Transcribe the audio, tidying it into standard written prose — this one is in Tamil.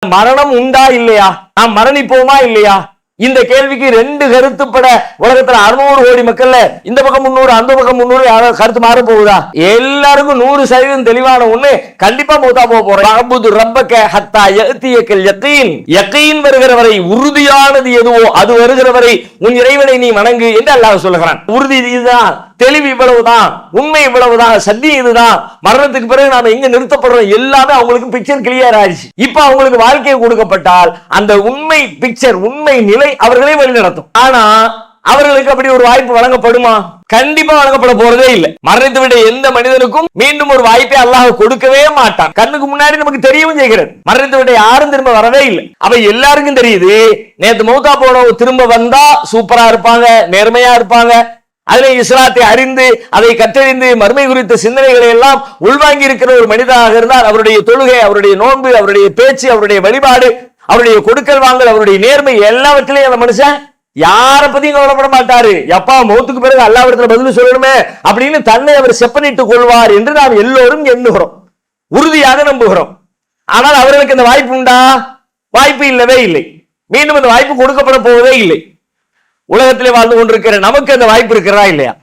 மரணம் உண்டா இல்லையா, நாம் மரணிப்போமா இல்லையா? இந்த கேள்விக்கு ரெண்டு கருத்துப்பட உலகத்துல 600 கோடி மக்கள்ல இந்த பக்கம் 300 அந்த பக்கம் 300 கருத்து மாற போகுதா? எல்லாருக்கும் 100% தெளிவான ஒண்ணு, கண்டிப்பா மௌத்தா போறோம். அபுது ரப்பக ஹத்தா யஅதியக்கல் யகீன், யகீன் வருகிற வரை, உறுதியானது எதுவோ அது வருகிற வரை உன் இறைவனை நீ வணங்கு என்று அல்லாஹ் சொல்லுகிறான். உறுதி இதுதான், தெளிவு இவ்வளவுதான், உண்மை இவ்வளவுதான், சத்தியம் இதுதான். மரணத்துக்கு பிறகு நாம எங்க நிறுத்தப்படுறோம் எல்லாமே அவங்களுக்கு பிக்சர் கிளியர் ஆயிடுச்சு. இப்ப அவங்களுக்கு வாழ்க்கையை கொடுக்கப்பட்டால் அந்த உண்மை பிக்சர், உண்மை நிலை அவர்களே வழி நடத்தும். ஆனா அவர்களுக்கு அப்படி ஒரு வாய்ப்பு வழங்கப்படுமா? கண்டிப்பா வழங்கப்பட போறதே இல்லை. மரணித்து விட எந்த மனிதனுக்கும் மீண்டும் ஒரு வாய்ப்பை அல்லாஹ் கொடுக்கவே மாட்டான். கண்ணுக்கு முன்னாடி நமக்கு தெரியவும் செய்கிறது. மரணித்து விட யாரும் திரும்ப வரவே இல்லை. அப்ப எல்லாருக்கும் தெரியுது, நேத்து மௌத்தா போனவங்க திரும்ப வந்தா சூப்பரா இருப்பாங்க, நேர்மையா இருப்பாங்க, அதிலே இஸ்லாத்தை அறிந்து அதை கற்றறிந்து மறுமை குறித்த சிந்தனைகளை எல்லாம் உள்வாங்கி இருக்கிற ஒரு மனிதனாக இருந்தால் அவருடைய தொழுகை, அவருடைய நோன்பு, அவருடைய பேச்சு, அவருடைய வழிபாடு, அவருடைய கொடுக்கல் வாங்கல், அவருடைய நேர்மை எல்லாவற்றிலையும் அந்த மனுஷன் யார பத்தியும் கவலைப்பட மாட்டாரு. எப்பா மௌத்துக்கு பிறகு அல்லாஹ்விடத்துல பதில் சொல்லணுமே அப்படின்னு தன்னை அவர் செப்பனிட்டுக் கொள்வார் என்று நாம் எல்லோரும் எண்ணுகிறோம், உறுதியாக நம்புகிறோம். ஆனால் அவர்களுக்கு அந்த வாய்ப்பு உண்டா? வாய்ப்பு இல்லவே இல்லை. மீண்டும் அந்த வாய்ப்பு கொடுக்கப்பட போவதே இல்லை. உலகத்திலே வாழ்ந்து கொண்டிருக்கிற நமக்கு அந்த வாய்ப்பு இருக்கிறதா இல்லையா?